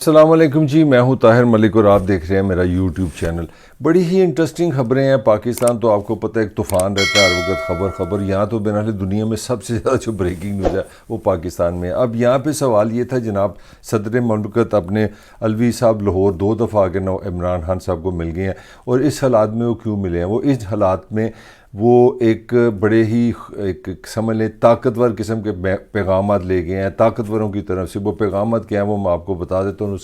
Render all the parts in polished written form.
السلام علیکم جی، میں ہوں طاہر ملک اور آپ دیکھ رہے ہیں میرا یوٹیوب چینل۔ بڑی ہی انٹرسٹنگ خبریں ہیں۔ پاکستان تو آپ کو پتہ ہے ایک طوفان رہتا ہے ہر وقت، خبر یہاں تو بہرحال دنیا میں سب سے زیادہ جو بریکنگ نیوز ہے وہ پاکستان میں ہے۔ اب یہاں پہ سوال یہ تھا، جناب صدر مملکت اپنے الوی صاحب لاہور 2 دفعہ آگے عمران خان صاحب کو مل گئے ہیں، اور اس حالات میں وہ کیوں ملے ہیں؟ وہ اس حالات میں وہ ایک بڑے ہی ایک سمجھ لیں طاقتور قسم کے پیغامات لے گئے ہیں طاقتوروں کی طرف سے۔ وہ پیغامات کیا ہیں وہ میں آپ کو بتا دیتا ہوں،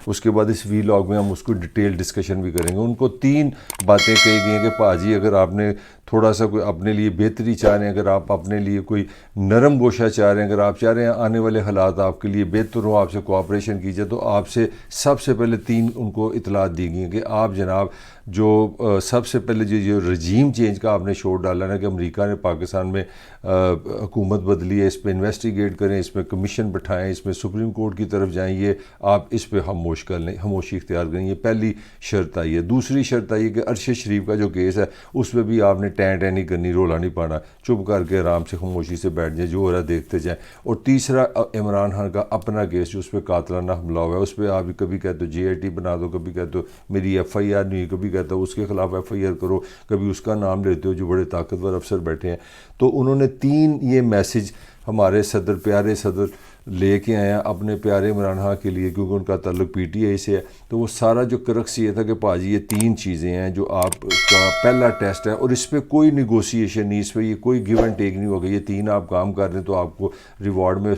اس کے بعد اس ویلاگ میں ہم اس کو ڈیٹیل ڈسکشن بھی کریں گے۔ ان کو 3 باتیں کہی گئی ہیں کہ پاجی اگر آپ نے تھوڑا سا کوئی اپنے لیے بہتری چاہ رہے ہیں، اگر آپ اپنے لیے کوئی نرم گوشہ چاہ رہے ہیں، اگر آپ چاہ رہے ہیں آنے والے حالات آپ کے لیے بہتر ہو، آپ سے کوآپریشن کی جائے، تو آپ سے سب سے پہلے 3 ان کو اطلاعات دی گئی ہیں کہ آپ جناب جو سب سے پہلے جو رجیم چینج کا آپ نے شور ڈالا نا کہ امریکہ نے پاکستان میں حکومت بدلی ہے، اس پہ انویسٹیگیٹ کریں، اس میں کمیشن بٹھائیں، اس میں سپریم کورٹ کی طرف جائیں، یہ آپ اس پہ خاموشی اختیار کریں، یہ پہلی شرط آئی ہے۔ دوسری شرط آئی ہے کہ ارشد شریف کا جو کیس ہے اس پہ بھی آپ نے ٹین نہیں کرنی، رولا نہیں پانا، چپ کر کے آرام سے خاموشی سے بیٹھ جائیں، جو ہو رہا دیکھتے جائیں۔ اور تیسرا عمران خان کا اپنا کیس جو اس پہ قاتلانہ حملہ ہوا ہے، اس پہ آپ کبھی کہتے ہو JIT بنا دو، کبھی کہتے ہو میری FIR نہیں، کبھی کہتے ہو اس کے خلاف FIR کرو، کبھی اس کا نام لیتے ہو جو بڑے طاقتور افسر بیٹھے ہیں۔ تو انہوں نے 3 یہ میسج ہمارے پیارے صدر لے کے آئے ہیں اپنے پیارے عمران خان کے لیے، کیونکہ ان کا تعلق PTI سے ہے۔ تو وہ سارا جو کرکس یہ تھا کہ پاجی یہ 3 چیزیں ہیں جو آپ کا پہلا ٹیسٹ ہے، اور اس پہ کوئی نیگوسیشن نہیں، اس پہ یہ کوئی گیو اینڈ ٹیک نہیں ہوگا۔ یہ 3 آپ کام کر رہے ہیں تو آپ کو ریوارڈ میں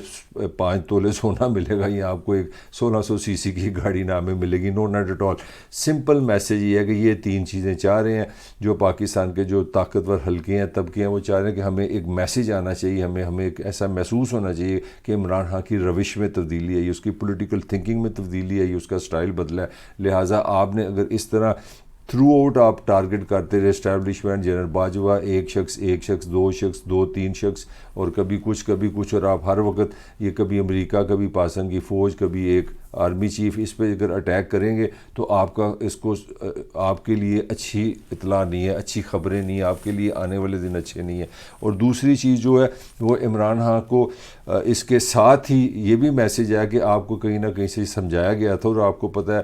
5 تولے سونا ملے گا، یا آپ کو ایک 1600 cc کی گاڑی نام میں ملے گی، no not at all. Simple message یہ ہے کہ یہ 3 چیزیں چاہ رہے ہیں جو پاکستان کے جو طاقتور حلقے ہیں، طبقے ہیں، وہ چاہ رہے ہیں کہ ہمیں ایک میسج آنا چاہیے، ہمیں ایک ایسا محسوس ہونا چاہیے کہ عمران خان کی روش میں تبدیلی آئی، اس کی پولیٹیکل تھنکنگ میں تبدیلی آئی، اس کا سٹائل بدلا ہے۔ لہٰذا آپ نے اگر اس طرح تھرو آؤٹ آپ ٹارگٹ کرتے رہے اسٹیبلشمنٹ، جنرل باجوہ، ایک شخص 2 شخص 2-3 شخص، اور کبھی کچھ، اور آپ ہر وقت یہ کبھی امریکہ، کبھی پاکستان کی فوج، کبھی ایک آرمی چیف، اس پہ اگر اٹیک کریں گے تو آپ کا آپ کے لیے اچھی اطلاع نہیں ہے، اچھی خبریں نہیں ہیں، آپ کے لیے آنے والے دن اچھے نہیں ہیں۔ اور دوسری چیز جو ہے وہ عمران خان کو اس کے ساتھ ہی یہ بھی میسج ہے کہ آپ کو کہیں نہ کہیں سے سمجھایا گیا تھا، اور آپ کو پتہ ہے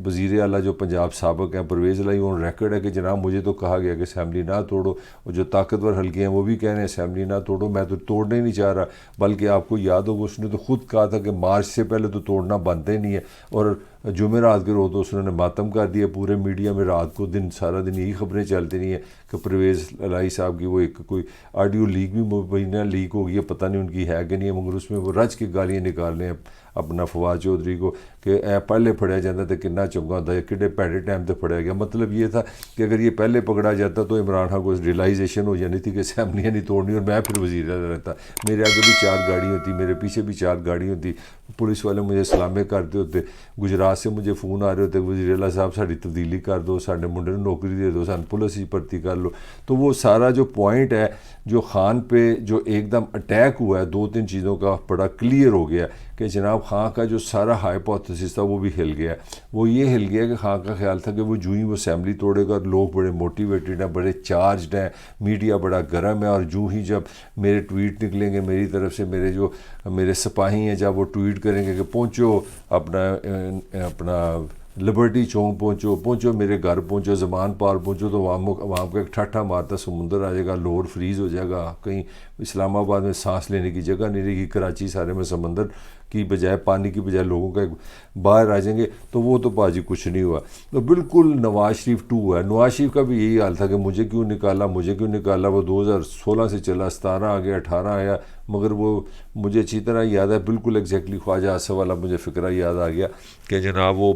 وزیر اعلیٰ جو پنجاب سابق ہیں پرویز الہی، ان ریکارڈ ہے کہ جناب مجھے تو کہا گیا کہ اسمبلی نہ توڑو، اور جو طاقتور حلقے ہیں وہ بھی کہہ رہے ہیں اسمبلی نہ توڑو، میں تو توڑنے نہیں چاہ رہا، بلکہ آپ کو یاد ہوگا اس نے تو خود کہا تھا کہ مارچ سے پہلے تو توڑنا بنتا ہی نہیں ہے، اور جمعرات کے روز تو اس نے ماتم کر دیا پورے میڈیا میں، رات کو سارا دن یہی خبریں چلتی نہیں ہیں کہ پرویز الہی صاحب کی وہ ایک کوئی آڈیو لیک بھی مبینہ لیک ہو گئی ہے، پتہ نہیں ان کی ہے کہ نہیں ہے، مگر اس میں وہ رج کے گالیاں نکال رہے ہیں اپنا فواد چودھری کو کہ اے پہلے پھڑیا جاتا تھا کنا چنگا ہوتا ہے، کڈے پیڑے ٹائم تے پھڑیا گیا۔ مطلب یہ تھا کہ اگر یہ پہلے پکڑا جاتا تو عمران خان کو ریلائزیشن ہو جانی تھی کہ اسمبلیاں نہیں توڑنی، اور میں پھر وزیر اعلیٰ رہتا، میرے آگے بھی 4 گاڑی ہوتی، میرے پیچھے بھی 4 گاڑی ہوتی، پولیس والے مجھے سلامے کرتے ہوتے، گجرات سے مجھے فون آ رہے ہوتے وزیر اعلیٰ صاحب ساری تبدیلی کر دو، سارے منڈے نے نوکری دے دو، سان پولیس ہی بھرتی کر لو۔ تو وہ سارا جو پوائنٹ ہے جو خان پہ جو ایک دم اٹیک ہوا ہے، 2-3 چیزوں کا بڑا کلیئر ہو گیا کہ جناب خان کا جو سارا ہائپوتھیسس تھا وہ بھی ہل گیا۔ وہ یہ ہل گیا کہ خان کا خیال تھا کہ وہ جو ہی وہ اسمبلی توڑے گا، لوگ بڑے موٹیویٹڈ ہیں، بڑے چارجڈ ہیں، میڈیا بڑا گرم ہے، اور جو ہی جب میرے ٹویٹ نکلیں گے میری طرف سے، میرے سپاہی ہیں جب وہ ٹویٹ کریں گے کہ پہنچو اپنا لبرٹی چوک پہنچو میرے گھر پہنچو، زمان پار پہنچو، تو عوام کا ایک ٹھٹھا مارتا سمندر آ جائے گا، لاہور فریز ہو جائے گا، کہیں اسلام آباد میں سانس لینے کی جگہ نہیں رہے گی، کراچی سارے میں سمندر کی بجائے پانی کی بجائے لوگوں کا ایک باہر آ جائیں گے۔ تو وہ تو باجی کچھ نہیں ہوا، تو بالکل نواز شریف 2 ہے۔ نواز شریف کا بھی یہی حال تھا کہ مجھے کیوں نکالا، وہ 2016 سے چلا، 17 آ گیا، 18 آیا، مگر وہ مجھے اچھی طرح یاد ہے، بالکل ایگزیکٹلی خواجہ آصف والا مجھے فقرہ یاد آ گیا کہ جناب وہ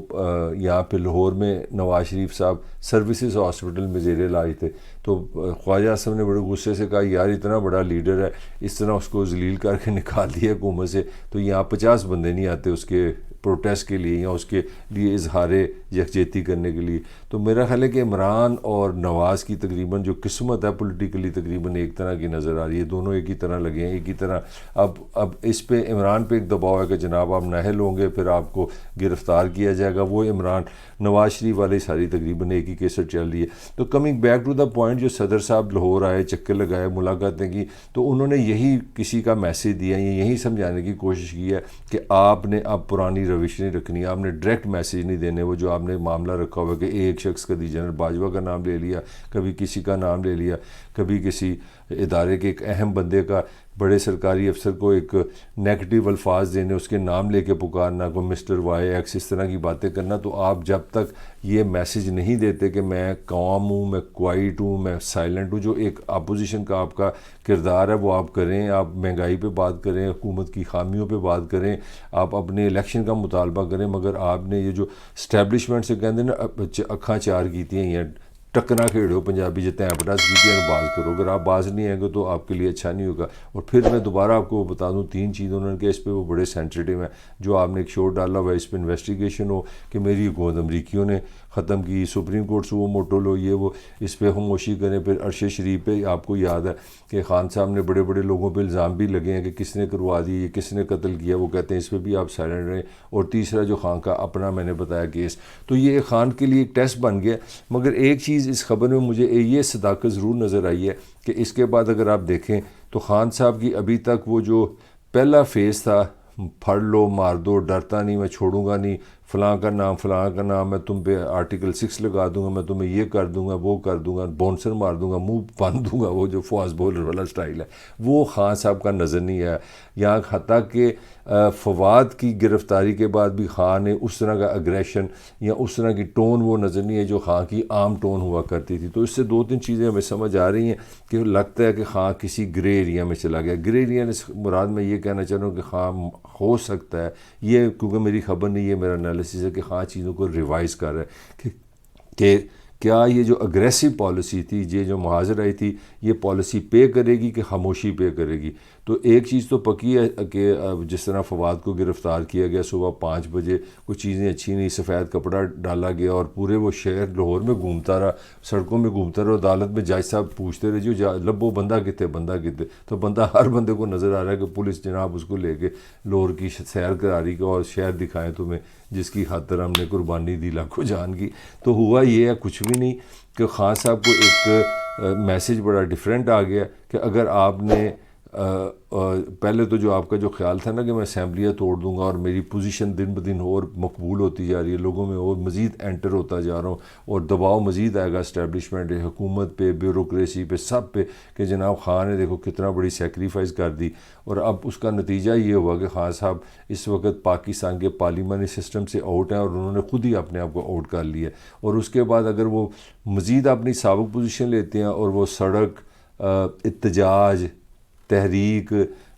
یہاں پہ لاہور میں نواز شریف صاحب سروسز ہاسپٹل میں زیر علاج تھے، تو خواجہ آصف نے بڑے غصے سے کہا یار اتنا بڑا لیڈر ہے، اس طرح اس کو ذلیل کر کے نکال دیا حکومت سے، تو یہاں 50 بندے نہیں آتے اس کے پروٹیسٹ کے لیے یا اس کے لیے اظہار یکجہتی کرنے کے لیے۔ تو میرا خیال ہے کہ عمران اور نواز کی تقریباً جو قسمت ہے پولیٹیکلی تقریباً ایک طرح کی نظر آ رہی ہے، دونوں ایک ہی طرح لگے ہیں، ایک ہی طرح۔ اب اس پہ عمران پہ ایک دباؤ ہے کہ جناب آپ نااہل ہوں گے پھر آپ کو گرفتار کیا جائے گا، وہ عمران نواز شریف والی ساری تقریباً ایک ہی کیسٹ چل رہی ہے۔ تو coming back to the point, جو صدر صاحب لاہور آئے، چکر لگائے، ملاقاتیں کی، تو انہوں نے یہی کسی کا میسج دیا، یہی سمجھانے کی کوشش کی ہے کہ آپ نے اب پرانی روش نہیں رکھنی, آپ نے ڈائریکٹ میسیج نہیں دینے. وہ جو آپ نے معاملہ رکھا ہوا کہ ایک شخص کا جنرل باجوہ کا نام لے لیا, کبھی کسی کا نام لے لیا, کبھی کسی ادارے کے ایک اہم بندے کا, بڑے سرکاری افسر کو ایک نیگیٹو الفاظ دینے, اس کے نام لے کے پکارنا, کوئی مسٹر وائی ایکس, اس طرح کی باتیں کرنا. تو آپ جب تک یہ میسیج نہیں دیتے کہ میں کام ہوں, میں کوائٹ ہوں, میں سائلنٹ ہوں, جو ایک اپوزیشن کا آپ کا کردار ہے وہ آپ کریں. آپ مہنگائی پہ بات کریں, حکومت کی خامیوں پہ بات کریں, آپ اپنے الیکشن کا مطالبہ کریں, مگر آپ نے یہ جو اسٹیبلشمنٹ سے کہتے ہیں نا اکھاں چار کیتی ہیں, ٹکنا کھیڑو پنجابی جتنے ایپٹاز کی باز کرو. اگر آپ باز نہیں آئیں گے تو آپ کے لیے اچھا نہیں ہوگا. اور پھر میں دوبارہ آپ کو بتا دوں 3 چیزیں انہوں نے کہ اس پہ وہ بڑے سینسیٹیو ہیں. جو آپ نے ایک شو ڈالا ہوا ہے اس پہ انویسٹیگیشن ہو کہ میری حکومت امریکیوں نے ختم کی, سپریم کورٹ سے وہ موٹو لو, یہ وہ, اس پہ خاموشی کریں. پھر عرش شریف پہ آپ کو یاد ہے کہ خان صاحب نے بڑے بڑے لوگوں پہ الزام بھی لگے ہیں کہ کس نے کروا دی, یہ کس نے قتل کیا, وہ کہتے ہیں اس پہ بھی آپ سائلنٹ رہیں. اور تیسرا جو خان کا اپنا میں نے بتایا کیس, تو یہ خان کے لیے ایک ٹیسٹ بن گیا. مگر ایک چیز اس خبر میں مجھے یہ صداقت ضرور نظر آئی ہے کہ اس کے بعد اگر آپ دیکھیں تو خان صاحب کی ابھی تک وہ جو پہلا فیز تھا, پھڑ لو مار دو, ڈرتا نہیں, میں چھوڑوں گا نہیں, فلاں کا نام, میں تم پہ آرٹیکل 6 لگا دوں گا, میں تمہیں یہ کر دوں گا, وہ کر دوں گا, بونسر مار دوں گا, منہ باندھ دوں گا, وہ جو فاسٹ بولر والا سٹائل ہے وہ خان صاحب کا نظر نہیں ہے. یہاں حتیٰ کہ فواد کی گرفتاری کے بعد بھی خان نے اس طرح کا اگریشن یا اس طرح کی ٹون وہ نظر نہیں ہے جو خان کی عام ٹون ہوا کرتی تھی. تو اس سے 2-3 چیزیں ہمیں سمجھ آ رہی ہیں کہ لگتا ہے کہ خان کسی گرے ایریا میں چلا گیا. گرے ایریا مراد میں یہ کہنا چاہ رہا ہوں کہ خان ہو سکتا ہے, یہ کیونکہ میری خبر نہیں ہے, میرا انالیسس ہے کہ خان چیزوں کو ریوائز کر رہا ہے کہ کیا یہ جو اگریسو پالیسی تھی, یہ جو محاذر آئی تھی, یہ پالیسی پے کرے گی کہ خاموشی پے کرے گی. تو ایک چیز تو پکی ہے کہ جس طرح فواد کو گرفتار کیا گیا صبح 5 بجے, کچھ چیزیں اچھی نہیں, سفید کپڑا ڈالا گیا اور پورے وہ شہر لاہور میں گھومتا رہا, سڑکوں میں گھومتا رہا. عدالت میں جج صاحب پوچھتے رہے جو لبو بندہ کتے, تو بندہ ہر بندے کو نظر آ رہا ہے کہ پولیس جناب اس کو لے کے لاہور کی سیر کرا رہی اور شہر دکھائیں تمہیں جس کی خاطر ہم نے قربانی دی لاکھوں جان کی. تو ہوا یہ ہے کچھ بھی نہیں کہ خان صاحب کو ایک میسیج بڑا ڈیفرنٹ آ گیا کہ اگر آپ نے پہلے تو جو آپ کا جو خیال تھا نا کہ میں اسمبلیاں توڑ دوں گا اور میری پوزیشن دن بدن اور مقبول ہوتی جا رہی ہے, لوگوں میں اور مزید انٹر ہوتا جا رہا ہوں اور دباؤ مزید آئے گا اسٹیبلشمنٹ, حکومت پہ, بیوروکریسی پہ, سب پہ کہ جناب خان نے دیکھو کتنا بڑی سیکریفائز کر دی. اور اب اس کا نتیجہ یہ ہوا کہ خان صاحب اس وقت پاکستان کے پارلیمانی سسٹم سے آؤٹ ہیں اور انہوں نے خود ہی اپنے آپ کو آؤٹ کر لیا. اور اس کے بعد اگر وہ مزید اپنی سابق پوزیشن لیتے ہیں اور وہ سڑک, احتجاج, تحریک,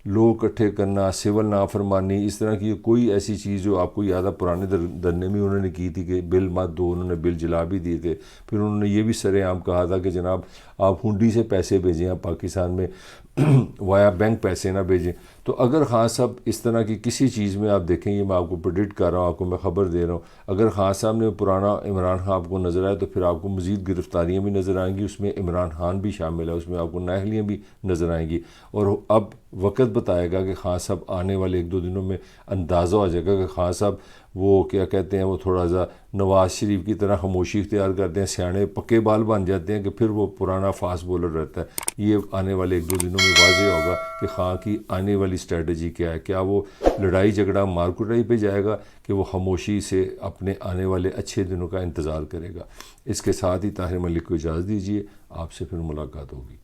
لوگ اکٹھے کرنا, سول نافرمانی, اس طرح کی کوئی ایسی چیز جو آپ کو یاد ہے پرانے دھرنے میں انہوں نے کی تھی کہ بل مت دو, انہوں نے بل جلا بھی دیے تھے. پھر انہوں نے یہ بھی سر عام کہا تھا کہ جناب آپ ہنڈی سے پیسے بھیجیں, آپ پاکستان میں وایا بینک پیسے نہ بھیجیں. تو اگر خان صاحب اس طرح کی کسی چیز میں آپ دیکھیں, یہ میں آپ کو پریڈکٹ کر رہا ہوں, آپ کو میں خبر دے رہا ہوں, اگر خان صاحب نے پرانا عمران خان آپ کو نظر آئے تو پھر آپ کو مزید گرفتاریاں بھی نظر آئیں گی, اس میں عمران خان بھی شامل ہے, اس میں آپ کو نااہلیاں بھی نظر آئیں گی. اور اب وقت بتائے گا کہ خان صاحب آنے والے 1-2 دنوں میں اندازہ ہو جائے گا کہ خان صاحب وہ کیا کہتے ہیں, وہ تھوڑا سا نواز شریف کی طرح خاموشی اختیار کرتے ہیں, سیانے پکے بال بن جاتے ہیں کہ پھر وہ پرانا فاسٹ بولر رہتا ہے. یہ آنے والے 1-2 دنوں میں واضح ہوگا کہ خان کی آنے والی اسٹریٹجی کیا ہے. کیا وہ لڑائی جھگڑا مار کٹائی پہ جائے گا کہ وہ خاموشی سے اپنے آنے والے اچھے دنوں کا انتظار کرے گا. اس کے ساتھ ہی طاہر ملک کو اجازت دیجیے, آپ سے پھر ملاقات ہوگی.